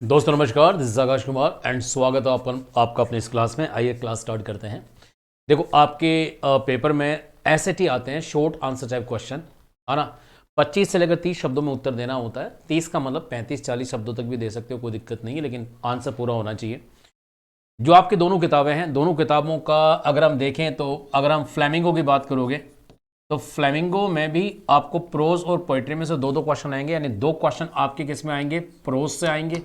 दोस्तों नमस्कार, this is Akash Kumar and स्वागत है आपका अपने इस क्लास में। आइए क्लास स्टार्ट करते हैं। देखो आपके पेपर में एसएटी आते हैं, शॉर्ट आंसर टाइप क्वेश्चन, है ना। 25 से लेकर 30 शब्दों में उत्तर देना होता है। 30 का मतलब 35-40 शब्दों तक भी दे सकते हो, कोई दिक्कत नहीं है, लेकिन आंसर पूरा होना चाहिए। जो आपकी दोनों किताबें हैं, दोनों किताबों का अगर हम देखें तो अगर हम फ्लेमिंगो की बात करोगे तो फ्लेमिंगो में भी आपको प्रोज और पोइट्री में से दो दो क्वेश्चन आएंगे, यानी दो क्वेश्चन आपके किस में आएंगे, प्रोज से आएंगे,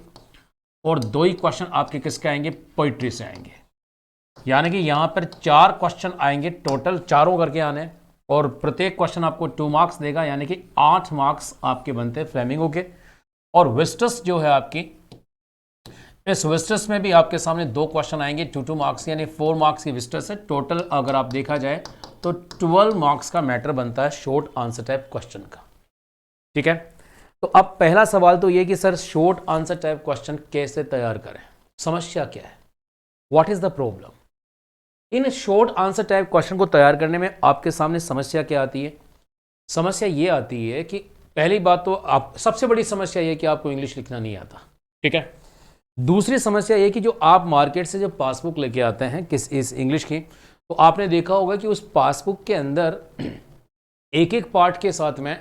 और दो ही क्वेश्चन आपके किसके आएंगे, पोइट्री से आएंगे। यानी कि यहां पर 4 क्वेश्चन आएंगे, टोटल चारों करके आने, और प्रत्येक क्वेश्चन आपको 2 मार्क्स देगा, यानी कि 8 मार्क्स आपके बनते हैं फ्लेमिंगो के। और विस्टस जो है आपकी, इस विस्टस में भी आपके सामने 2 क्वेश्चन आएंगे 2 मार्क्स, यानी 4 मार्क्स की विस्टस है। टोटल अगर आप देखा जाए तो 12 मार्क्स का मैटर बनता है शॉर्ट आंसर टाइप क्वेश्चन का। ठीक है, तो अब पहला सवाल तो ये कि sir short answer type question कैसे तैयार करें, समस्या क्या है, what is the problem. In short answer type question को तैयार करने में आपके सामने समस्या क्या आती है। समस्या ये आती है कि पहली बात तो आप, सबसे बड़ी समस्या ये कि आपको इंग्लिश लिखना नहीं आता। ठीक है, दूसरी समस्या ये कि जो आप मार्केट से जो पासबुक लेके आते हैं किस इस इंग्लिश की, तो आपने देखा होगा कि उस पासबुक के अंदर एक एक पार्ट के साथ में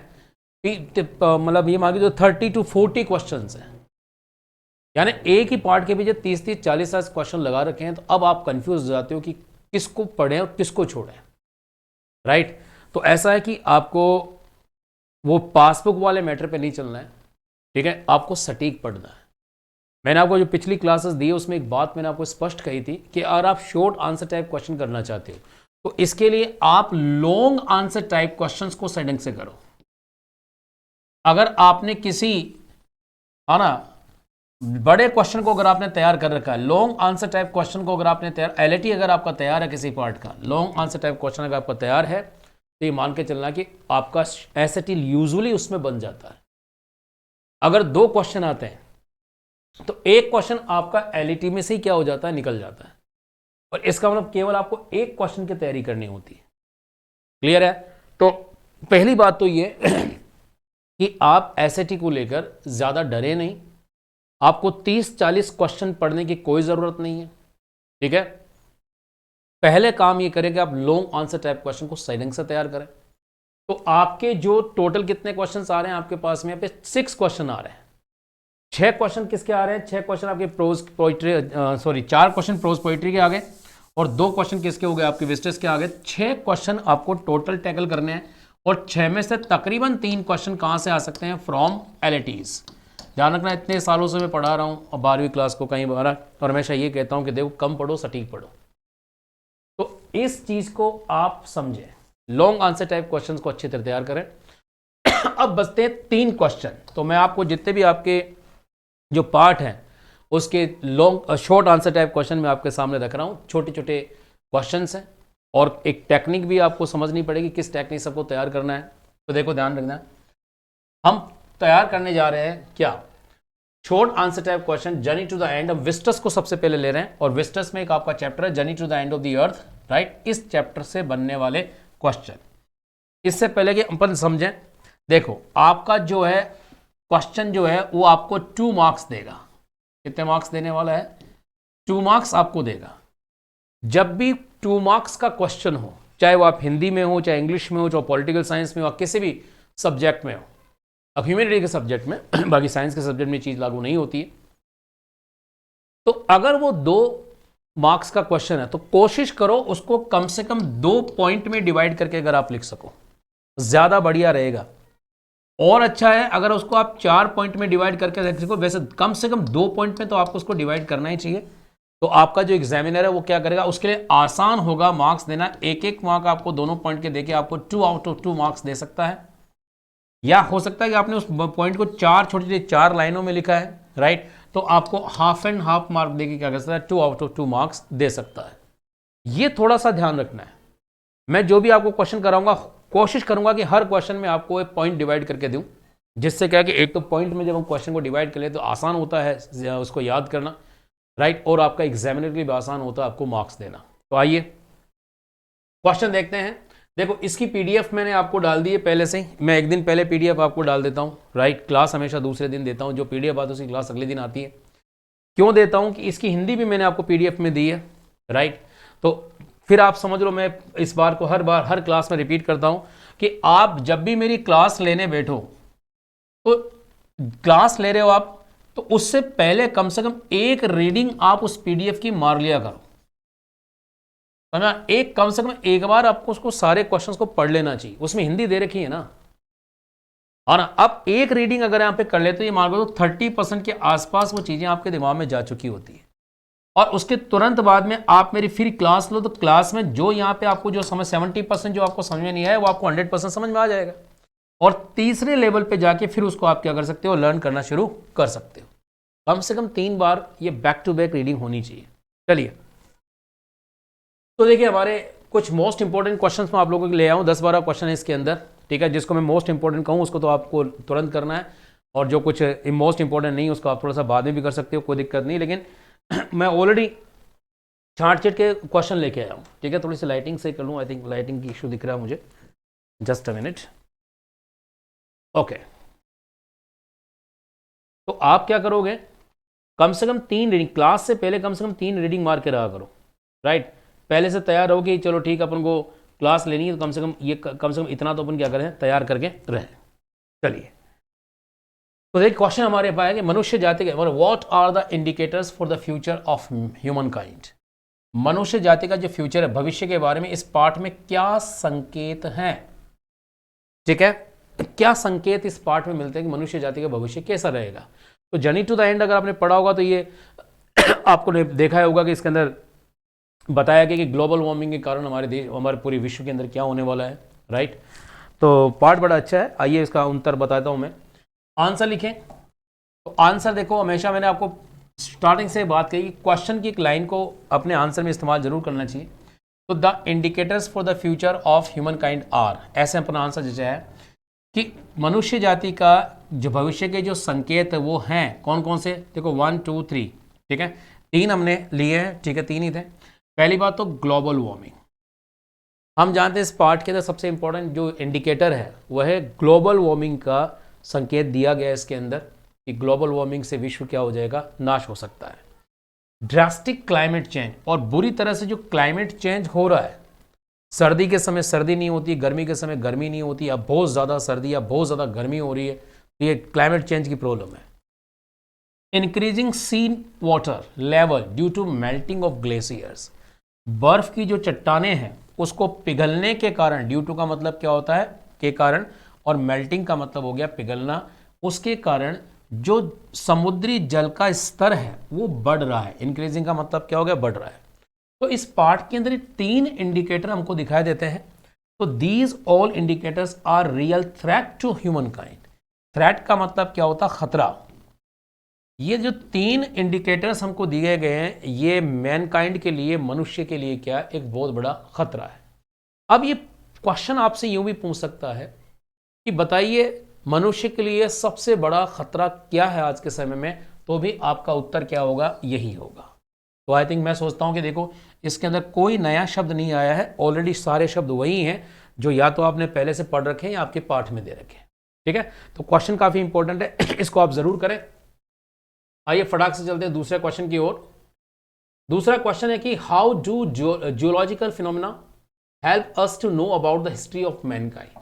मतलब ये मान लीजिए 30 to 40 क्वेश्चन हैं, यानी एक ही पार्ट के पीछे 30-40 क्वेश्चन लगा रखे हैं। तो अब आप कंफ्यूज हो जाते हो कि किसको पढ़ें और किसको छोड़ें। राइट, तो ऐसा है कि आपको वो पासबुक वाले मैटर पे नहीं चलना है। ठीक है, आपको सटीक पढ़ना है। मैंने आपको जो पिछली क्लासेस दी है उसमें एक बात मैंने आपको स्पष्ट कही थी कि अगर आप शॉर्ट आंसर टाइप क्वेश्चन करना चाहते हो तो इसके लिए आप लॉन्ग आंसर टाइप क्वेश्चंस को सेटिंग से करो। अगर आपने किसी, है ना, बड़े क्वेश्चन को अगर आपने तैयार कर रखा है, लॉन्ग आंसर टाइप क्वेश्चन को अगर आपने तैयार, एलएटी अगर आपका तैयार है, किसी पार्ट का लॉन्ग आंसर टाइप क्वेश्चन अगर आपका तैयार है, तो ये मान के चलना कि आपका एसएटी यूजुअली उसमें बन जाता है। अगर 2 क्वेश्चन आते हैं तो एक क्वेश्चन आपका एलईटी में से ही क्या हो जाता है, निकल जाता है, और इसका मतलब केवल आपको एक क्वेश्चन की तैयारी करनी होती है। क्लियर है। तो पहली बात तो ये कि आप एसएटी को लेकर ज्यादा डरे नहीं। आपको 30-40 क्वेश्चन पढ़ने की कोई जरूरत नहीं है। ठीक है, पहले काम ये करें कि आप लॉन्ग आंसर टाइप क्वेश्चन को साइलेंस से तैयार करें। तो आपके जो टोटल कितने क्वेश्चन आ रहे हैं आपके पास में, यहाँ पे 6 क्वेश्चन आ रहे हैं। 6 क्वेश्चन किसके आ रहे हैं, 6 क्वेश्चन आपके prose poetry, sorry 4 question prose poetry के आ गए, और 2 क्वेश्चन किसके हो गए, आपके विस्टस के आ गए। 6 क्वेश्चन आपको टोटल टैकल करने हैं, और 6 में से तकरीबन 3 क्वेश्चन कहां से आ सकते हैं, फ्रॉम एलएटीज। ध्यान रखना, इतने सालों से मैं पढ़ा रहा हूँ, और 12वीं क्लास को कहीं बार, और हमेशा ये कहता हूँ कि देखो कम पढ़ो सटीक पढ़ो। तो इस चीज को आप समझें, लॉन्ग आंसर टाइप क्वेश्चन को अच्छी तरह तैयार करें। अब बचते हैं 3 क्वेश्चन। तो मैं आपको जितने भी आपके जो पार्ट हैं उसके long short answer type question में आपके सामने रख रहा हूं। छोटे छोटे क्वेश्चंस हैं, और एक टेक्निक भी आपको समझनी पड़ेगी, किस टेक्निक सबको तैयार करना है। तो देखो ध्यान रखना, हम तैयार करने जा रहे हैं क्या, short answer type question journey to the end. विस्टस को सबसे पहले ले रहे हैं, और विस्टस में एक आपका चैप्टर है journey to the end of the earth. Right, इस चैप्टर से बनने वाले क्वेश्चन। इससे पहले कि अपन समझें, देखो आपका जो है क्वेश्चन जो है वो आपको 2 मार्क्स देगा। कितने मार्क्स देने वाला है, 2 मार्क्स आपको देगा। जब भी 2 मार्क्स का क्वेश्चन हो, चाहे वो आप हिंदी में हो, चाहे इंग्लिश में हो, चाहे पॉलिटिकल साइंस में हो, किसी भी सब्जेक्ट में हो, अब ह्यूमैनिटी के सब्जेक्ट में, बाकी साइंस के सब्जेक्ट में चीज लागू नहीं होती है। तो अगर वो 2 मार्क्स का क्वेश्चन है तो कोशिश करो उसको कम से कम 2 पॉइंट में डिवाइड करके अगर आप लिख सको, ज्यादा बढ़िया रहेगा। और अच्छा है अगर उसको आप 4 पॉइंट में डिवाइड करके रख सको, वैसे कम से कम 2 पॉइंट में तो आपको उसको डिवाइड करना ही चाहिए। तो आपका जो एग्जामिनर है वो क्या करेगा, उसके लिए आसान होगा मार्क्स देना। एक मार्क आपको दोनों पॉइंट के देके आपको 2 आउट ऑफ 2 मार्क्स दे सकता है। या हो सकता है कि आपने उस पॉइंट को 4 छोटी 4 लाइनों में लिखा है, राइट, तो आपको हाफ एंड हाफ मार्क देके क्या कर सकता है, 2 आउट ऑफ 2 मार्क्स दे सकता है। ये थोड़ा सा ध्यान रखना है। मैं जो भी आपको क्वेश्चन कराऊंगा कोशिश करूंगा कि हर क्वेश्चन में आपको एक पॉइंट डिवाइड करके दूं, जिससे क्या कि एक तो पॉइंट में जब हम क्वेश्चन को डिवाइड कर ले तो आसान होता है उसको याद करना, राइट, और आपका एग्जामिनर के लिए भी आसान होता है आपको मार्क्स देना। तो आइए क्वेश्चन देखते हैं। देखो इसकी पीडीएफ मैंने आपको डाल दी है पहले से ही, मैं एक दिन पहले पीडीएफ आपको डाल देता हूँ। राइट, क्लास हमेशा दूसरे दिन देता हूँ, जो पीडीएफ आती है उसकी क्लास अगले दिन आती है। क्यों देता हूं कि इसकी हिंदी भी मैंने आपको पीडीएफ में दी है, राइट। तो फिर आप समझ लो, मैं इस बार को हर बार हर क्लास में रिपीट करता हूं कि आप जब भी मेरी क्लास लेने बैठो, तो क्लास ले रहे हो आप, तो उससे पहले कम से कम एक रीडिंग आप उस पीडीएफ की मार लिया करो, समझा। एक कम से कम एक बार आपको उसको सारे क्वेश्चंस को पढ़ लेना चाहिए, उसमें हिंदी दे रखी है ना, और अब एक रीडिंग अगर यहाँ पे कर लेते, ये मान लो तो 30% के आसपास वो चीजें आपके दिमाग में जा चुकी होती है। और उसके तुरंत बाद में आप मेरी फिर क्लास लो, तो क्लास में जो यहाँ पे आपको जो समझ 70% जो आपको समझ में नहीं आया, वो आपको 100% समझ में आ जाएगा। और तीसरे लेवल पे जाके फिर उसको आप क्या कर सकते हो, लर्न करना शुरू कर सकते हो। कम से कम 3 बार ये बैक टू बैक रीडिंग होनी चाहिए। चलिए, तो देखिए हमारे कुछ मोस्ट इंपॉर्टेंट क्वेश्चंस मैं आप लोगों के लिए आऊँ, 10-12 क्वेश्चन है इसके अंदर, ठीक है। जिसको मैं मोस्ट इंपॉर्टेंट कहूँ उसको तो आपको तुरंत करना है, और जो कुछ मोस्ट इंपॉर्टेंट नहीं उसको आप थोड़ा सा बाद में भी कर सकते हो, कोई दिक्कत नहीं। लेकिन मैं ऑलरेडी छाट चिट के क्वेश्चन लेके आया हूँ, ठीक है। थोड़ी सी लाइटिंग से कर लूँ, आई थिंक लाइटिंग की इशू दिख रहा है मुझे, जस्ट अ मिनट। ओके, तो आप क्या करोगे, कम से कम 3 रीडिंग क्लास से पहले कम से कम 3 रीडिंग मार के रहा करो, राइट। पहले से तैयार रहो कि चलो ठीक है, अपन को क्लास लेनी है, तो कम से कम ये कम से कम इतना तो अपन क्या करें, तैयार करके रहें। चलिए, तो देखिए क्वेश्चन हमारे पास है कि मनुष्य जाति के what are the indicators for the future of humankind. मनुष्य जाति का जो फ्यूचर है, भविष्य के बारे में इस पार्ट में क्या संकेत हैं, ठीक है। क्या संकेत इस पार्ट में मिलते हैं कि मनुष्य जाति का भविष्य कैसा रहेगा। तो जर्नी टू द एंड अगर आपने पढ़ा होगा तो ये आपको देखा होगा कि इसके अंदर बताया गया कि ग्लोबल वार्मिंग के कारण हमारे देश, हमारे पूरे विश्व के अंदर क्या होने वाला है, राइट। तो पार्ट बड़ा अच्छा है। आइए इसका उत्तर बताता हूं मैं। आंसर लिखें, तो आंसर देखो, हमेशा मैंने आपको स्टार्टिंग से बात कही कि क्वेश्चन की एक लाइन को अपने आंसर में इस्तेमाल जरूर करना चाहिए। तो the indicators for the future of humankind are, ऐसे अपना आंसर जैसे है कि मनुष्य जाति का जो भविष्य के जो संकेत है वो हैं कौन कौन से। देखो 1 2 3, ठीक है, 3 हमने लिए हैं, ठीक है, 3 ही थे। पहली बात तो ग्लोबल वार्मिंग, हम जानते हैं इस पार्ट के अंदर सबसे इंपॉर्टेंट जो इंडिकेटर है वह है ग्लोबल वार्मिंग का संकेत दिया गया है इसके अंदर कि ग्लोबल वार्मिंग से विश्व क्या हो जाएगा, नाश हो सकता है। ड्रास्टिक क्लाइमेट चेंज, और बुरी तरह से जो क्लाइमेट चेंज हो रहा है, सर्दी के समय सर्दी नहीं होती, गर्मी के समय गर्मी नहीं होती, या बहुत ज़्यादा सर्दी या बहुत ज़्यादा गर्मी हो रही है, तो ये क्लाइमेट चेंज की प्रॉब्लम है। Increasing sea water level due to melting of glaciers, बर्फ की जो चट्टानें हैं उसको पिघलने के कारण, ड्यू टू का मतलब क्या होता है, के कारण, और मेल्टिंग का मतलब हो गया पिघलना, उसके कारण जो समुद्री जल का स्तर है वो बढ़ रहा है। इंक्रीजिंग का मतलब क्या हो गया, बढ़ रहा है। तो इस पार्ट के अंदर 3 इंडिकेटर हमको दिखाई देते हैं। तो these all indicators are real threat to humankind. Threat का मतलब क्या होता, खतरा। ये जो 3 इंडिकेटर्स हमको दिए गए हैं, ये मैनकाइंड के लिए, मनुष्य के लिए क्या, एक बहुत बड़ा खतरा है। अब ये क्वेश्चन आपसे यूं भी पूछ सकता है कि बताइए मनुष्य के लिए सबसे बड़ा खतरा क्या है आज के समय में, तो भी आपका उत्तर क्या होगा, यही होगा। तो आई थिंक मैं सोचता हूं कि देखो इसके अंदर कोई नया शब्द नहीं आया है, ऑलरेडी सारे शब्द वही हैं जो या तो आपने पहले से पढ़ रखे हैं या आपके पाठ में दे रखे हैं, ठीक है। तो क्वेश्चन काफी इंपॉर्टेंट है, इसको आप जरूर करें। आइए फटाक से चलते हैं दूसरे क्वेश्चन की ओर। दूसरा क्वेश्चन है कि how do geological phenomena help us to know about the history of mankind,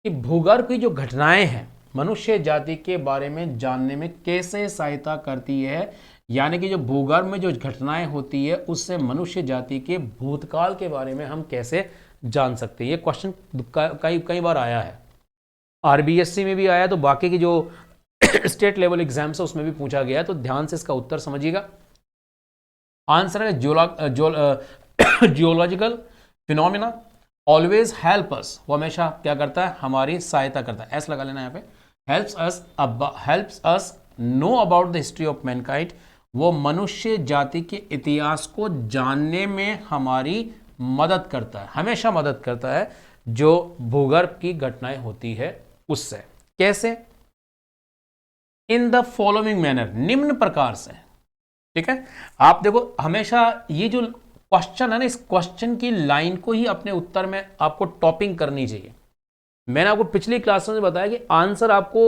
कि भूगर्भ की जो घटनाएं हैं मनुष्य जाति के बारे में जानने में कैसे सहायता करती है, यानी कि जो भूगर्भ में जो घटनाएं होती है उससे मनुष्य जाति के भूतकाल के बारे में हम कैसे जान सकते हैं। ये क्वेश्चन कई बार आया है, आरबीएससी में भी आया, तो बाकी की जो स्टेट लेवल एग्जाम्स है उसमें भी पूछा गया है, तो ध्यान से इसका उत्तर समझिएगा। आंसर है geological phenomena always help us, वो हमेशा क्या करता है, हमारी सहायता करता है, ऐसा लगा लेना यहाँ पे, helps us no about the history of Mankind, वो मनुष्य जाति के इतिहास को जानने में हमारी मदद करता है, हमेशा मदद करता है जो भूगर्भ की घटनाएं होती है उससे। कैसे, इन द फॉलोइंग मैनर, निम्न प्रकार से, ठीक है। आप देखो हमेशा ये जो क्वेश्चन है ना, इस क्वेश्चन की लाइन को ही अपने उत्तर में आपको टॉपिंग करनी चाहिए। मैंने आपको पिछली क्लासों में बताया कि आंसर आपको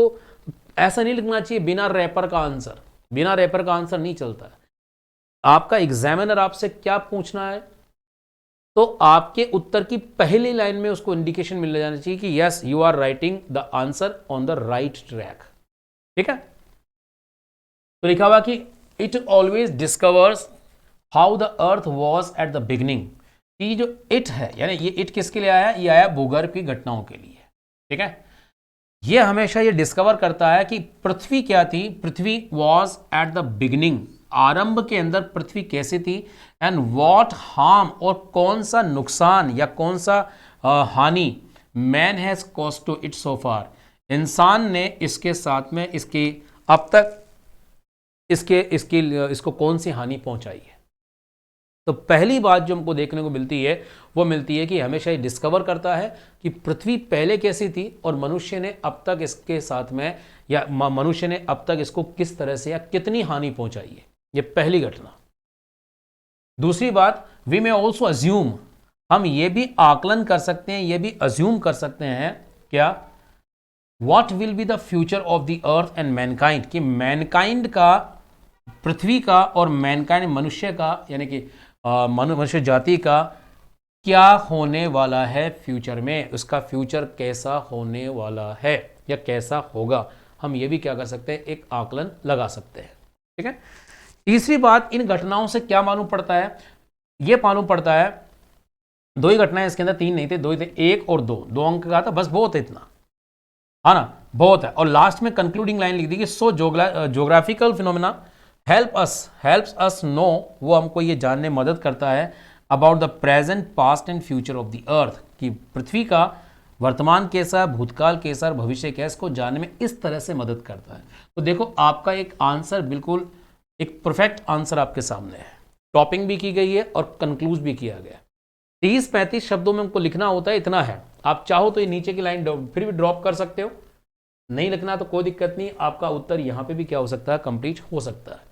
ऐसा नहीं लिखना चाहिए बिना रैपर का आंसर, बिना रैपर का आंसर नहीं चलता है। आपका एग्जामिनर आपसे क्या पूछना है, तो आपके उत्तर की पहली लाइन में उसको इंडिकेशन मिल जाना चाहिए कि yes you are writing the answer on the right track. ठीक है, तो लिखा हुआ कि it always discovers how the earth was at the beginning. ये जो इट है, यानी ये इट किसके लिए आया, ये आया भूगर्भ की घटनाओं के लिए। ठीक है, ये हमेशा ये डिस्कवर करता है कि पृथ्वी क्या थी, पृथ्वी वॉज एट द बिगनिंग, आरंभ के अंदर पृथ्वी कैसी थी, एंड वॉट हार्म, और कौन सा नुकसान या कौन सा हानि man has cost to it so far, इंसान ने इसके साथ में इसकी अब तक इसको कौन सी हानि पहुंचाई है। तो पहली बात जो हमको देखने को मिलती है वो मिलती है कि हमेशा ये डिस्कवर करता है कि पृथ्वी पहले कैसी थी और मनुष्य ने अब तक इसके साथ में या मनुष्य ने अब तक इसको किस तरह से या कितनी हानि पहुंचाई है। ये पहली घटना। दूसरी बात, वी मे ऑल्सो अज्यूम, हम ये भी आकलन कर सकते हैं, ये भी अज्यूम कर सकते हैं क्या, what will be the future of the earth and Mankind, कि मैनकाइंड का, पृथ्वी का और मैनकाइंड मनुष्य का, यानी कि मनुष्य जाति का क्या होने वाला है फ्यूचर में, उसका फ्यूचर कैसा होने वाला है या कैसा होगा, हम ये भी क्या कर सकते हैं, एक आकलन लगा सकते हैं। ठीक है, तीसरी बात, इन घटनाओं से क्या मालूम पड़ता है, ये मालूम पड़ता है, दो ही घटनाएं इसके अंदर, तीन नहीं थे, दो ही थे, एक और दो अंक का था, बस बहुत है इतना, है ना, बहुत है। और लास्ट में कंक्लूडिंग लाइन लिख दी कि so geographical phenomena helps us know, वो हमको ये जानने में मदद करता है about the present, past and future of the earth, कि पृथ्वी का वर्तमान कैसा, भूतकाल कैसा और भविष्य कैसा, इसको जानने में इस तरह से मदद करता है। तो देखो आपका एक आंसर बिल्कुल एक परफेक्ट आंसर आपके सामने है, टॉपिंग भी की गई है और कंक्लूज भी किया गया। 30-35 शब्दों में हमको लिखना होता है, इतना है। आप चाहो तो ये नीचे की लाइन फिर भी ड्रॉप कर सकते हो, नहीं लिखना तो कोई दिक्कत नहीं, आपका उत्तर यहां पे भी क्या हो सकता है, कंप्लीट हो सकता है।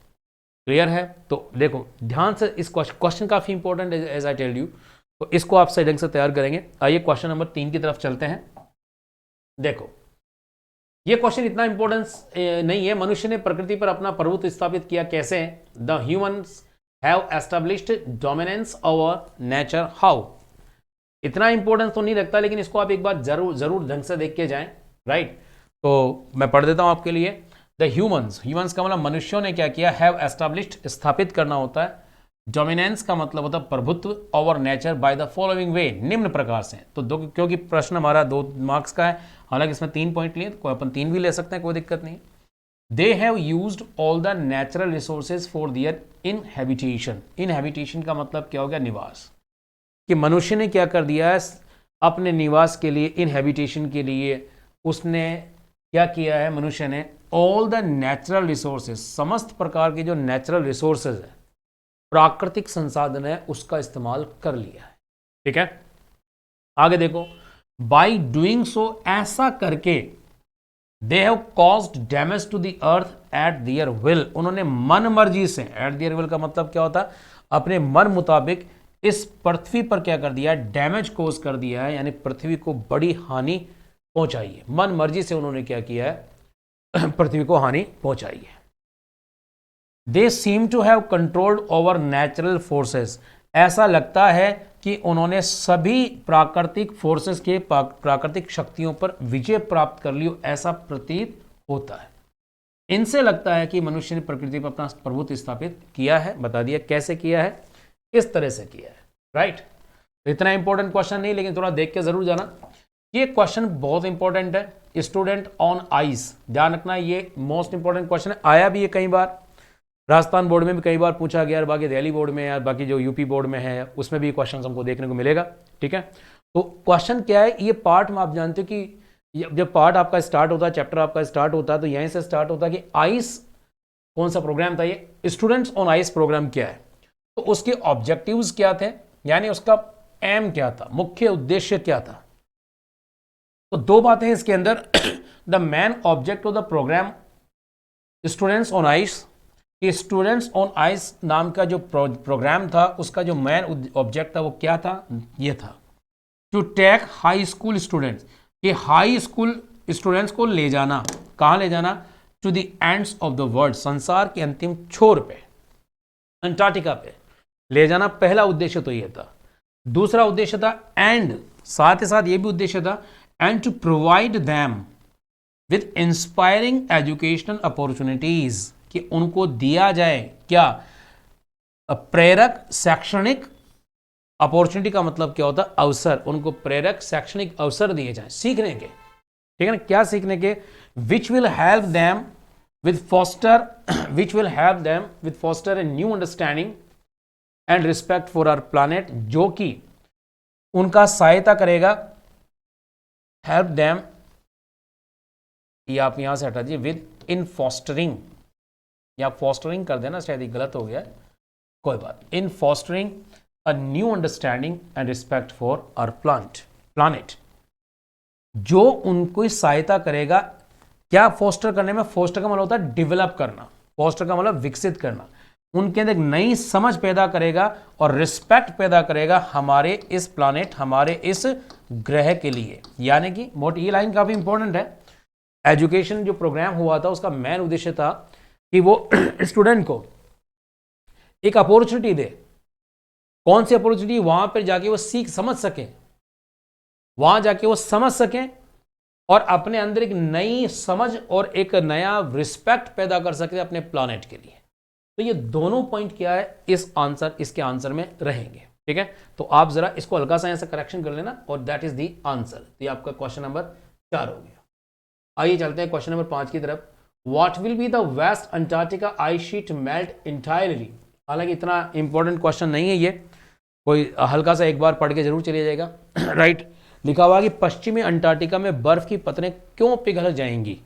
क्लियर है? तो देखो ध्यान से, इस क्वेश्चन काफी इंपॉर्टेंट है एज आई टेल यू, तो इसको आप सही ढंग से तैयार करेंगे। आइए क्वेश्चन नंबर 3 की तरफ चलते हैं। देखो ये क्वेश्चन इतना इंपॉर्टेंस नहीं है, मनुष्य ने प्रकृति पर अपना प्रभुत्व स्थापित किया कैसे, the humans have established dominance over nature how, इतना इंपॉर्टेंस तो नहीं रखता, लेकिन इसको आप एक बार जरूर ढंग से देख के जाएं। राइट, तो मैं पढ़ देता हूं आपके लिए। द ह्यूमंस का मतलब मनुष्यों ने क्या किया, हैव एस्टैब्लिश्ड स्थापित करना होता है, डोमिनेंस का मतलब होता है प्रभुत्व over nature by the following वे, निम्न प्रकार से। तो दो, क्योंकि प्रश्न हमारा 2 मार्क्स का है, हालांकि इसमें 3 पॉइंट लिए, तो अपन 3 भी ले सकते हैं, कोई दिक्कत नहीं। They have used all the natural resources for their inhabitation, inhabitation का मतलब क्या हो गया, निवास, कि मनुष्य ने क्या कर दिया है अपने निवास के लिए, इनहैबिटेशन के लिए उसने क्या किया है, मनुष्य ने ऑल द नेचुरल रिसोर्सेज, समस्त प्रकार के जो नेचुरल रिसोर्सेज है, प्राकृतिक संसाधन है, उसका इस्तेमाल कर लिया है। ठीक है, आगे देखो, बाई डूइंग सो, ऐसा करके, they have caused damage to the earth at their will, उन्होंने मन मर्जी से, एट दियर विल का मतलब क्या होता है, अपने मन मुताबिक इस पृथ्वी पर क्या कर दिया है, डैमेज कोज कर दिया है, यानी पृथ्वी को बड़ी हानि पहुंचाई है। मन मर्जी से उन्होंने क्या किया है, पृथ्वी को हानि पहुंचाई है। They seem to have controlled over natural forces, ऐसा लगता है कि उन्होंने सभी प्राकृतिक फोर्सेस के, प्राकृतिक शक्तियों पर विजय प्राप्त कर ली, ऐसा प्रतीत होता है। इनसे लगता है कि मनुष्य ने प्रकृति पर अपना प्रभुत्व स्थापित किया है, बता दिया कैसे किया है, किस तरह से किया है। राइट, तो इतना इंपॉर्टेंट क्वेश्चन नहीं, लेकिन थोड़ा देख के जरूर जाना। ये क्वेश्चन बहुत इंपॉर्टेंट है, स्टूडेंट ऑन आइस, ध्यान रखना, ये मोस्ट इंपॉर्टेंट क्वेश्चन है, आया भी है कई बार, राजस्थान बोर्ड में भी कई बार पूछा गया, बाकी दिल्ली बोर्ड में या बाकी जो यूपी बोर्ड में है उसमें भी क्वेश्चन हमको देखने को मिलेगा। ठीक है, तो क्वेश्चन क्या है, ये पार्ट में आप जानते हो कि जब पार्ट आपका स्टार्ट होता है, चैप्टर आपका स्टार्ट होता है, तो यहीं से स्टार्ट होता है कि आइस कौन सा प्रोग्राम था, ये स्टूडेंट्स ऑन आइस प्रोग्राम क्या है, तो उसके ऑब्जेक्टिव्स क्या थे, यानी उसका एम क्या था, मुख्य उद्देश्य क्या था। तो 2 बातें हैं इसके अंदर, the main object of the program students on ice, कि स्टूडेंट्स ऑन आइस नाम का जो प्रोग्राम था, उसका जो मेन ऑब्जेक्ट था वो क्या था, ये था to take high school students, कि हाई स्कूल स्टूडेंट्स को ले जाना, कहाँ ले जाना, to the ends of the world, संसार के अंतिम छोर पे। अंटार्कटिका पे ले जाना पहला उद्देश्य तो ये था। दूसरा उद्देश्य था एंड साथ ही साथ ये भी उद्देश्य था and to provide them with inspiring educational opportunities, कि उनको दिया जाए क्या, प्रेरक शैक्षणिक, अपॉर्चुनिटी का मतलब क्या होता है, अवसर, उनको प्रेरक शैक्षणिक अवसर दिए जाएं सीखने के, ठीक है ना, क्या सीखने के, which will help them with foster a new understanding and respect for our planet, जो कि उनका सहायता करेगा, हेल्प देम, ये आप यहां से हटा दीजिए, विद इन फॉस्टरिंग, या फॉस्टरिंग कर देना, शायद ये गलत हो गया है, कोई बात, in fostering a new understanding and respect for our planet, जो उनको सहायता करेगा क्या फोस्टर करने में। फोस्टर का मतलब होता है डेवलप करना, फोस्टर का मतलब विकसित करना, उनके अंदर एक नई समझ पैदा करेगा और रिस्पेक्ट पैदा करेगा हमारे इस प्लैनेट, हमारे इस ग्रह के लिए। यानी कि ये लाइन काफी इंपॉर्टेंट है। एजुकेशन जो प्रोग्राम हुआ था उसका मेन उद्देश्य था कि वो स्टूडेंट को एक अपॉर्चुनिटी दे। कौन सी अपॉर्चुनिटी, वहां पर जाके वो सीख समझ सके, वहां जाके वो समझ सकें और अपने अंदर एक नई समझ और एक नया रिस्पेक्ट पैदा कर सके अपने प्लैनेट के लिए। तो ये दोनों पॉइंट क्या है इसके आंसर में रहेंगे, ठीक है। तो आप जरा इसको हल्का सा ऐसा करेक्शन कर लेना और दैट इज द आंसर। तो ये आपका क्वेश्चन नंबर 4 हो गया। आइए चलते हैं क्वेश्चन नंबर 5 की तरफ। What will be the West Antarctica ice sheet melt entirely. हालांकि इतना इंपॉर्टेंट क्वेश्चन नहीं है ये, कोई हल्का सा एक बार पढ़ के जरूर चलिए जाएगा। राइट, लिखा हुआ कि पश्चिमी अंटार्कटिका में बर्फ की परतें क्यों पिघल जाएंगी।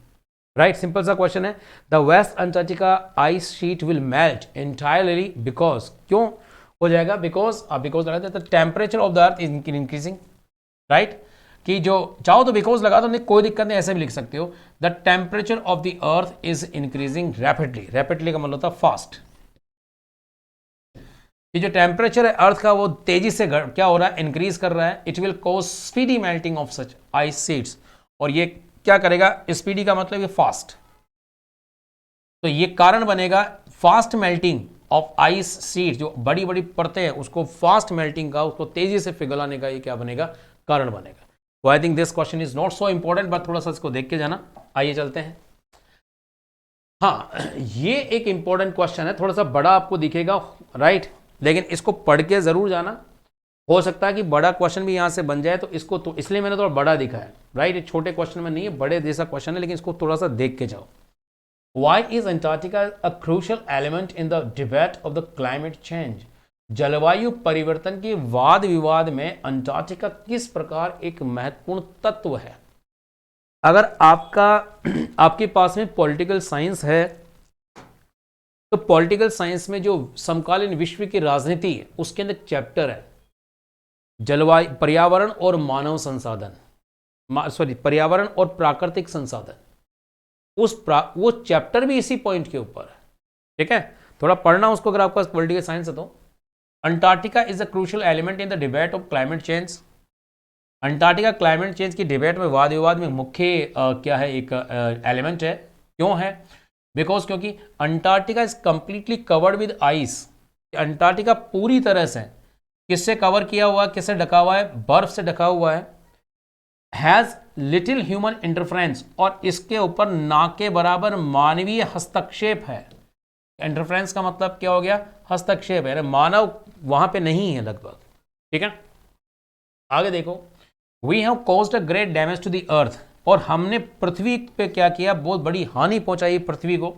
राइट, सिंपल सा क्वेश्चन है। The West Antarctica ice sheet will melt entirely because, क्यों हो जाएगा, because the temperature of the earth is increasing. Right, कि जो चाहो तो बिकॉज लगा दो, नहीं कोई दिक्कत नहीं, ऐसे भी लिख सकते हो। The temperature of the earth is increasing rapidly. Rapidly का मतलब होता है फास्ट। ये जो टेम्परेचर है अर्थ का वो तेजी से क्या हो रहा है, इंक्रीज कर रहा है। It will cause speedy melting of such ice sheets. और ये क्या करेगा, स्पीडी का मतलब ये फास्ट, तो ये कारण बनेगा fast melting of ice sheet. जो बड़ी बड़ी परतें हैं उसको फास्ट मेल्टिंग का, उसको तेजी से पिघलाने का ये क्या बनेगा, कारण बनेगा। तो I think this question is not so important, but थोड़ा सा इसको देख के जाना। आइए चलते हैं। हाँ, ये एक इंपॉर्टेंट क्वेश्चन है, थोड़ा सा बड़ा आपको दिखेगा, राइट, लेकिन इसको पढ़ के जरूर जाना। हो सकता है कि बड़ा क्वेश्चन भी यहां से बन जाए, तो इसको तो इसलिए मैंने थोड़ा बड़ा दिखा है। राइट, ये छोटे क्वेश्चन में नहीं है, बड़े जैसा क्वेश्चन है, लेकिन इसको थोड़ा सा देख के जाओ। Why is Antarctica a crucial element in the debate of the climate change? जलवायु परिवर्तन के वाद विवाद में अंटार्कटिका किस प्रकार एक महत्वपूर्ण तत्व है। अगर आपके पास में पॉलिटिकल साइंस है, तो पॉलिटिकल साइंस में जो समकालीन विश्व की राजनीति है उसके अंदर चैप्टर है जलवायु, पर्यावरण और मानव संसाधन, पर्यावरण और प्राकृतिक संसाधन। वो चैप्टर भी इसी पॉइंट के ऊपर है, ठीक है। थोड़ा पढ़ना उसको अगर आपके पास पॉलिटिकल साइंस है तो। Antarctica is a crucial element in the debate of climate change. Antarctica climate change की डिबेट में, वाद विवाद में मुख्य क्या है, एक एलिमेंट है। क्यों है, बिकॉज क्योंकि Antarctica is completely covered with ice. Antarctica पूरी तरह से किससे कवर किया हुआ है, किससे ढका हुआ है, बर्फ से ढका हुआ है। हैज लिटिल ह्यूमन इंटरफ्रेंस, और इसके ऊपर ना के बराबर मानवीय हस्तक्षेप है। इंटरफ्रेंस का मतलब क्या हो गया, हस्तक्षेप है, मानव वहां पे नहीं है लगभग, ठीक है। आगे देखो, we have caused a great damage to the earth, और हमने पृथ्वी पे क्या किया, बहुत बड़ी हानि पहुंचाई पृथ्वी को,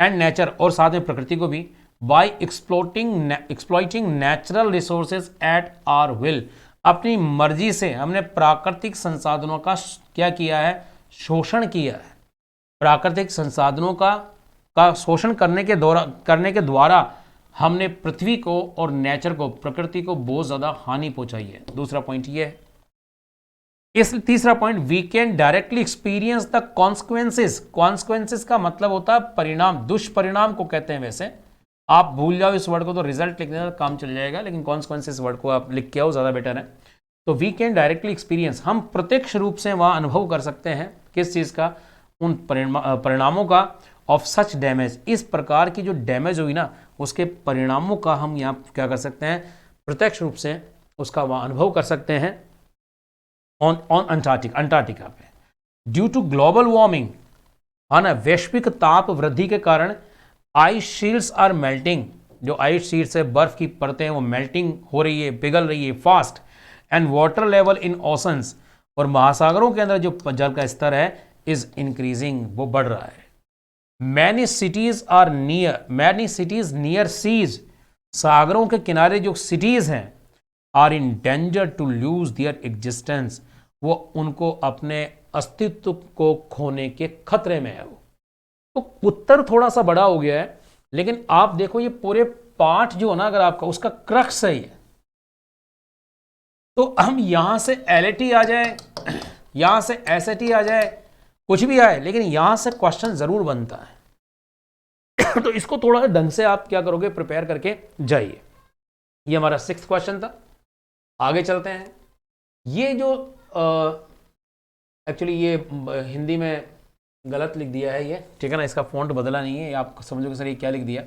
एंड नेचर, और साथ में प्रकृति को भी, by exploiting natural resources at our will. अपनी मर्जी से हमने प्राकृतिक संसाधनों का क्या किया है, शोषण किया है। प्राकृतिक संसाधनों का शोषण करने के द्वारा हमने पृथ्वी को और नेचर को, प्रकृति को बहुत ज्यादा हानि पहुंचाई है। दूसरा पॉइंट ये है। इस तीसरा point, we can directly experience the consequences. Consequences का मतलब होता है परिणाम, दुष्परिणाम को कहते हैं। वैसे आप भूल जाओ इस वर्ड को तो रिजल्ट लिखने का काम चल जाएगा, लेकिन कॉन्सिक्वेंसेस वर्ड को आप लिख के आओ, ज्यादा बेटर है। तो वी कैन डायरेक्टली एक्सपीरियंस, हम प्रत्यक्ष रूप से वहां अनुभव कर सकते हैं किस चीज का, उन परिणामों का, ऑफ सच डैमेज, इस प्रकार की जो डैमेज हुई ना उसके परिणामों का हम यहाँ क्या कर सकते हैं, प्रत्यक्ष रूप से उसका अनुभव कर सकते हैं ऑन अंटार्कटिका पे। ड्यू टू ग्लोबल वार्मिंग, है ना, वैश्विक ताप वृद्धि के कारण आइस शील्ड्स आर मेल्टिंग, जो आइस शील्ड्स है, बर्फ की परतें हैं, वो मेल्टिंग हो रही है, पिघल रही है fast. And water level in oceans, और महासागरों के अंदर जो जल का स्तर है इज इंक्रीजिंग, वो बढ़ रहा है। मैनी सिटीज नियर सीज, सागरों के किनारे जो सिटीज हैं, are in danger to lose their existence, वो उनको अपने अस्तित्व को खोने के खतरे में है। वो तो उत्तर थोड़ा सा बड़ा हो गया है, लेकिन आप देखो ये पूरे पाठ जो है ना, अगर आपका उसका क्रक्स है ये, तो हम यहां से एलएटी आ जाए, यहां से एसएटी आ जाए, कुछ भी आए, लेकिन यहां से क्वेश्चन जरूर बनता है। तो इसको थोड़ा ढंग से आप क्या करोगे, प्रिपेयर करके जाइए। ये हमारा 6th क्वेश्चन था। आगे चलते हैं। ये जो एक्चुअली ये हिंदी में गलत लिख दिया है ये, ठीक है ना, इसका फॉन्ट बदला नहीं है, आप समझोगे सर ये क्या लिख दिया।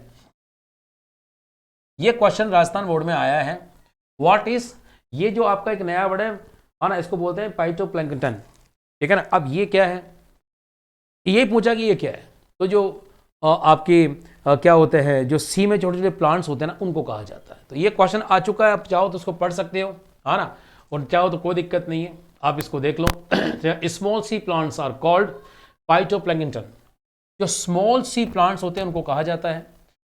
ये क्वेश्चन राजस्थान बोर्ड में आया है। व्हाट इज, ये जो आपका एक नया वर्ड है ना, इसको बोलते हैं फाइटोप्लैंक्टन, ठीक है ना। अब ये क्या है, ये पूछा कि ये क्या है, तो जो आपके क्या होते हैं, जो सी में छोटे छोटे प्लांट्स होते हैं ना, उनको कहा जाता है। तो ये क्वेश्चन आ चुका है, आप चाहो तो उसको पढ़ सकते हो, है ना, और चाहो तो कोई दिक्कत नहीं है, आप इसको देख लो। Small sea plants are called phytoplankton, जो स्मॉल सी प्लांट्स होते हैं उनको कहा जाता है।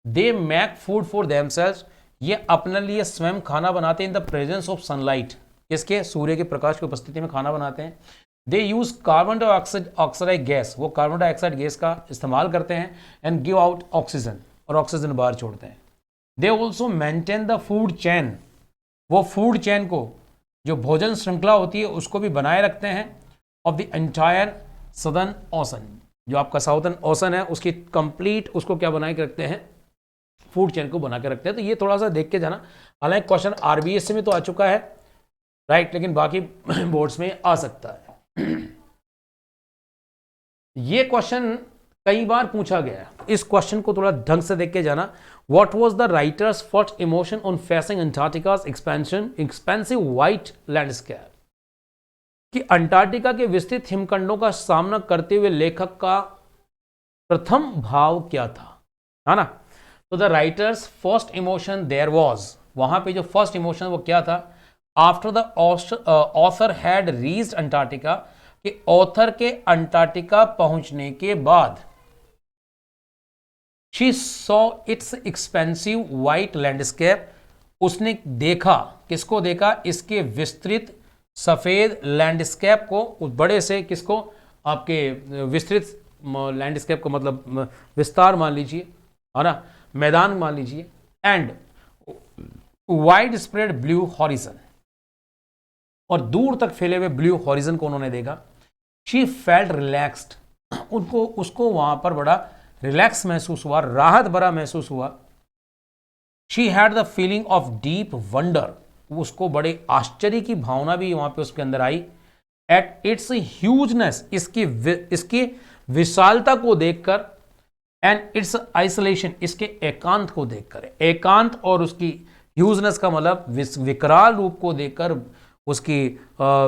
They make food for themselves, ये अपने लिए स्वयं खाना बनाते हैं in the presence of sunlight, इसके सूर्य के प्रकाश की उपस्थिति में खाना बनाते हैं। दे यूज कार्बन डाइऑक्साइड गैस, वो कार्बन डाइऑक्साइड गैस का इस्तेमाल करते हैं, एंड गिव आउट ऑक्सीजन, और ऑक्सीजन बाहर छोड़ते हैं। They also maintain the food chain, वो फूड चेन को, जो भोजन श्रृंखला होती है, उसको भी बनाए रखते हैं। Of the entire southern ocean, जो आपका साउथर्न ओशन है उसकी कंप्लीट, उसको क्या बना के रखते हैं, फूड चेन को बना के रखते हैं। तो ये थोड़ा सा देख के जाना, हालांकि क्वेश्चन आरबीएससी में तो आ चुका है, राइट, लेकिन बाकी बोर्ड्स में आ सकता है। ये क्वेश्चन कई बार पूछा गया है, इस क्वेश्चन को थोड़ा ढंग से देख के जाना। What was the writers first emotion on facing Antarctica's expensive white landscape, कि अंटार्कटिका के विस्तृत हिमखंडों का सामना करते हुए लेखक का प्रथम भाव क्या था, है ना। तो the writers first emotion there was, वहां पे जो फर्स्ट इमोशन वो क्या था, after the author had reached Antarctica, कि ऑथर के अंटार्कटिका पहुंचने के बाद, she saw its expensive white landscape, उसने देखा, किसको देखा, इसके विस्तृत सफेद लैंडस्केप को, उस बड़े से किसको, आपके विस्तृत लैंडस्केप को, मतलब विस्तार मान लीजिए, है ना, मैदान मान लीजिए। And wide spread blue horizon, और दूर तक फैले हुए ब्लू हॉरिजन को उन्होंने देखा। शी फेल्ट रिलैक्स्ड, उनको, उसको वहां पर बड़ा रिलैक्स महसूस हुआ, राहत भरा महसूस हुआ। She had the feeling of deep wonder, उसको बड़े आश्चर्य की भावना भी वहां पे उसके अंदर आई। एट इट्स ह्यूजनेस, इसकी विशालता को देखकर, एंड इट्स आइसोलेशन, इसके एकांत को देखकर, एकांत और उसकी ह्यूजनेस का मतलब विकराल रूप को देखकर, उसकी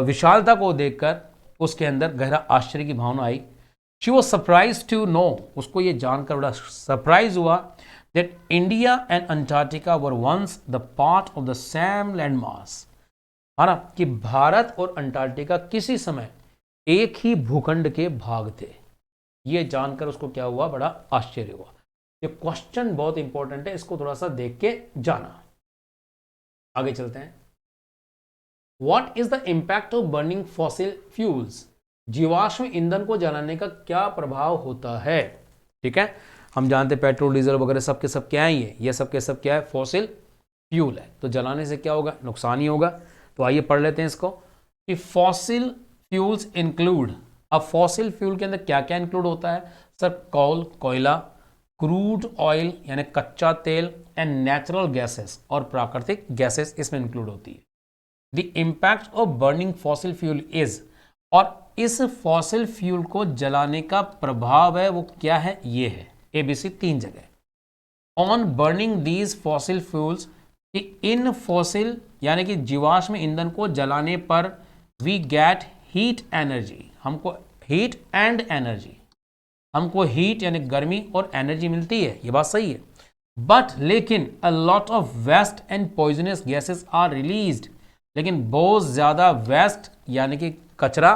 विशालता को देखकर उसके अंदर गहरा आश्चर्य की भावना आई। She was surprise to know, उसको ये जानकर बड़ा सरप्राइज हुआ, that India and Antarctica were once the part of the same land mass, है ना, कि भारत और अंटार्कटिका किसी समय एक ही भूखंड के भाग थे। ये जानकर उसको क्या हुआ, बड़ा आश्चर्य हुआ। ये क्वेश्चन बहुत इंपॉर्टेंट है, इसको थोड़ा सा देख के जाना। आगे चलते हैं। What is the impact of burning fossil fuels, जीवाश्म ईंधन को जलाने का क्या प्रभाव होता है। ठीक है, हम जानते हैं पेट्रोल डीजल वगैरह सबके सब क्या है, ये सब के सब क्या है, फॉसिल फ्यूल है। तो जलाने से क्या होगा, नुकसान ही होगा। तो आइए पढ़ लेते हैं इसको कि फॉसिल फ्यूल्स इंक्लूड, अब फॉसिल फ्यूल के अंदर क्या क्या इंक्लूड होता है सर, कोल, कोयला, क्रूड ऑयल यानी कच्चा तेल, एंड नेचुरल गैसेस, और प्राकृतिक गैसेस इसमें इंक्लूड होती है। The impact of burning fossil fuel is, और इस फॉसिल फ्यूल को जलाने का प्रभाव है वो क्या है, ये है ABC 3 जगह। On burning these fossil fuels, in fossil यानी कि जीवाश्म ईंधन को जलाने पर वी गेट हीट एनर्जी, हमको हीट एंड एनर्जी, हमको हीट यानी गर्मी और एनर्जी मिलती है, ये बात सही है। बट लेकिन a lot of waste and poisonous gases are released, लेकिन बहुत ज़्यादा वेस्ट यानी कि कचरा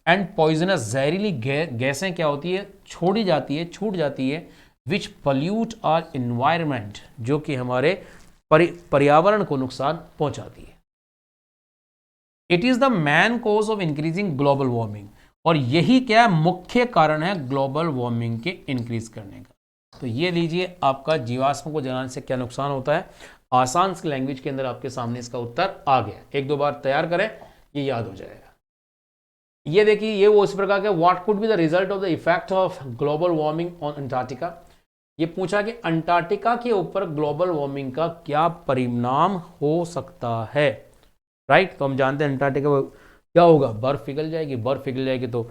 एंड पॉइजनस जहरीली गैसें क्या होती है, छोड़ी जाती है, छूट जाती है, विच पल्यूट आर इन्वायरमेंट, जो कि हमारे पर्यावरण को नुकसान पहुंचाती है। It is the man cause of increasing global warming, और यही क्या मुख्य कारण है ग्लोबल वार्मिंग के इंक्रीज करने का। तो ये लीजिए आपका जीवाश्म को जलाने से क्या नुकसान होता है, आसान लैंग्वेज के अंदर आपके सामने इसका उत्तर आ गया। एक दो बार तैयार करें, ये याद हो जाएगा। ये देखिए, ये वो इस प्रकार के what could be the result of the effect of global warming on Antarctica. ये पूछा कि अंटार्कटिका के ऊपर ग्लोबल वार्मिंग का क्या परिणाम हो सकता है, राइट। तो हम जानते हैं अंटार्कटिका क्या होगा, बर्फ पिघल जाएगी, बर्फ पिघल जाएगी तो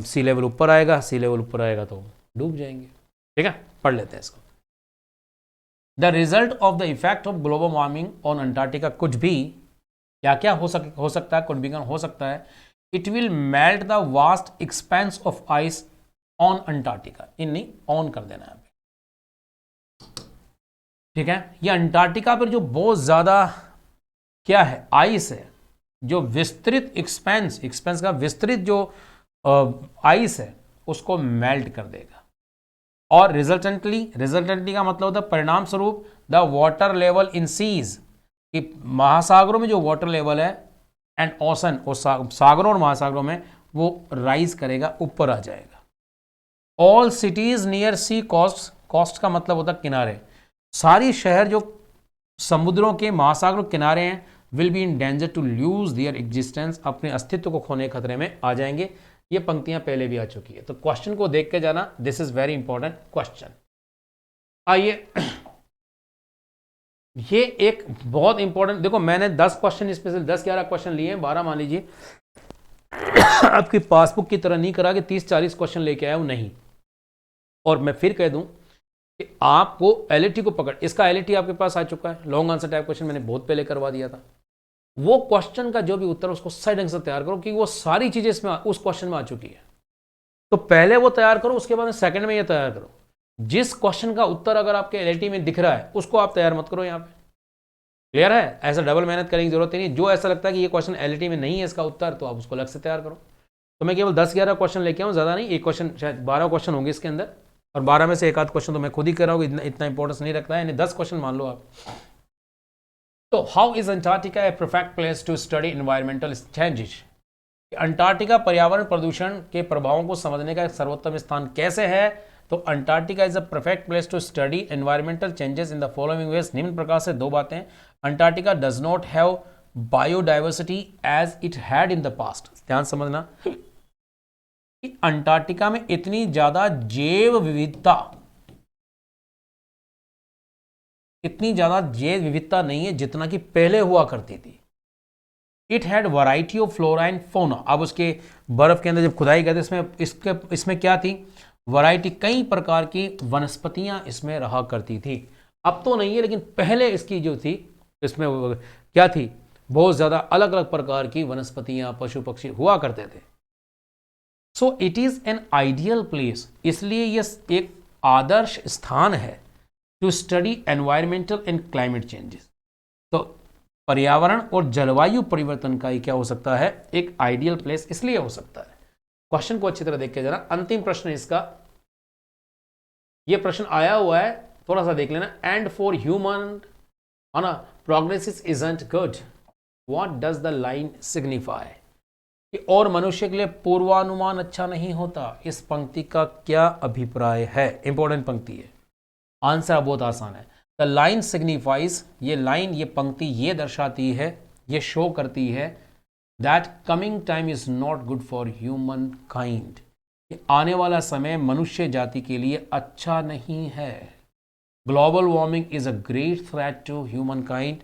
सी लेवल ऊपर आएगा, सी लेवल ऊपर आएगा तो डूब जाएंगे। ठीक है, पढ़ लेते हैं इसको। The result of the effect of global warming on Antarctica कुछ भी, क्या क्या हो सकता है, कुछ भी हो सकता है। It will melt the vast expense of ice on Antarctica, in नहीं ऑन कर देना है, ठीक है। ये अंटार्कटिका पर जो बहुत ज्यादा क्या है, आइस है, जो विस्तृत एक्सपेंस का विस्तृत जो आइस है उसको मेल्ट कर देगा। और रिजल्टेंटली का मतलब होता है परिणाम स्वरूप the water level in seas, कि महासागरों में जो वाटर लेवल है एंड ओशन, और सागरों और महासागरों में वो राइज करेगा, ऊपर आ जाएगा। ऑल सिटीज नियर सी कोस्ट का मतलब होता है किनारे, सारी शहर जो समुद्रों के महासागरों के किनारे हैं will be in danger to lose their existence, अपने अस्तित्व को खोने के खतरे में आ जाएंगे। ये पंक्तियां पहले भी आ चुकी है, तो क्वेश्चन को देख के जाना, this is very important question. आइए, ये एक बहुत इंपॉर्टेंट, देखो मैंने 10 क्वेश्चन स्पेशल 10-11 क्वेश्चन लिए हैं, 12 मान लीजिए। आपकी पासबुक की तरह नहीं करा कि 30-40 क्वेश्चन लेके आया हूं, नहीं। और मैं फिर कह दूं कि आपको LAT को पकड़, इसका LAT आपके पास आ चुका है, लॉन्ग आंसर टाइप क्वेश्चन मैंने बहुत पहले करवा दिया था। वो क्वेश्चन का जो भी उत्तर उसको सही ढंग से तैयार करो, कि वो सारी चीजें इसमें उस क्वेश्चन में आ चुकी है। तो पहले वो तैयार करो, उसके बाद सेकंड में ये तैयार करो। जिस क्वेश्चन का उत्तर अगर आपके LAT में दिख रहा है उसको आप तैयार मत करो यहाँ पे, क्लियर है। ऐसा डबल मेहनत करने की जरूरत नहीं। जो ऐसा लगता है कि ये क्वेश्चन LAT में नहीं है इसका उत्तर, तो आप उसको अलग से तैयार करो। तो मैं केवल 10-11 क्वेश्चन लेके आऊँ, ज्यादा नहीं, एक क्वेश्चन शायद 12 क्वेश्चन होंगे इसके अंदर, और 12 में से एक आध क्वेश्चन तो मैं खुद ही कर रहा हूँ, इतना इंपॉर्टेंस नहीं रखता है, यानी 10 क्वेश्चन मान लो आप। तो how is Antarctica a perfect place to study environmental changes, Antarctica पर्यावरण प्रदूषण के प्रभावों को समझने का एक सर्वोत्तम स्थान कैसे है। तो Antarctica is a perfect place to study environmental changes in the following ways, निम्न प्रकार से दो बातें। Antarctica does not have biodiversity as it had in the past, ध्यान समझना कि अंटार्कटिका में इतनी ज्यादा जैव विविधता नहीं है जितना कि पहले हुआ करती थी। It had variety of flora and fauna, अब उसके बर्फ के अंदर जब खुदाई करते इसमें क्या थी, वैरायटी, कई प्रकार की वनस्पतियां इसमें रहा करती थी। अब तो नहीं है, लेकिन पहले इसकी जो थी इसमें क्या थी, बहुत ज्यादा अलग अलग प्रकार की वनस्पतियां, पशु पक्षी हुआ करते थे। So it is an ideal place, इसलिए यह एक आदर्श स्थान है to study environmental and climate changes. तो पर्यावरण और जलवायु परिवर्तन का ये क्या हो सकता है, एक आइडियल प्लेस इसलिए हो सकता है। क्वेश्चन को अच्छी तरह देख के जरा, अंतिम प्रश्न इसका, ये प्रश्न आया हुआ है, थोड़ा सा देख लेना। And for human progresses isn't good, what does the line signify, और मनुष्य के लिए पूर्वानुमान अच्छा नहीं होता, इस पंक्ति का क्या अभिप्राय है। इंपॉर्टेंट पंक्ति है, आंसर बहुत आसान है। द लाइन सिग्निफाइज, ये लाइन, ये पंक्ति ये दर्शाती है, ये शो करती है that coming time is not good for human kind, आने वाला समय मनुष्य जाति के लिए अच्छा नहीं है। Global warming is a great threat to humankind,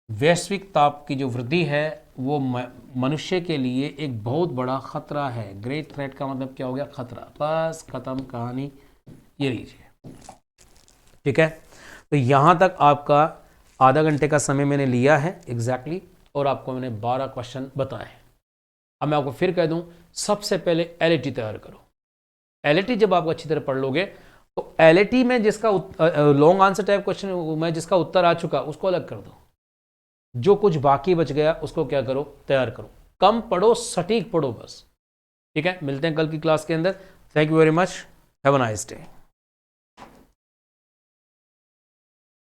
वैश्विक ताप की जो वृद्धि है वो मनुष्य के लिए एक बहुत बड़ा खतरा है। ग्रेट थ्रेट का मतलब क्या हो गया? खतरा। बस खत्म कहानी, ये लीजिए। ठीक है, तो यहाँ तक आपका आधा घंटे का समय मैंने लिया है एग्जैक्टली, और आपको मैंने 12 क्वेश्चन बताए। अब मैं आपको फिर कह दूं, सबसे पहले एलईटी तैयार करो। एलईटी जब आप अच्छी तरह पढ़ लोगे तो एलईटी में जिसका लॉन्ग आंसर टाइप क्वेश्चन में जिसका उत्तर आ चुका उसको अलग कर दो, जो कुछ बाकी बच गया उसको क्या करो? तैयार करो। कम पढ़ो, सटीक पढ़ो बस। ठीक है, मिलते हैं कल की क्लास के अंदर। Thank you very much, have a nice day.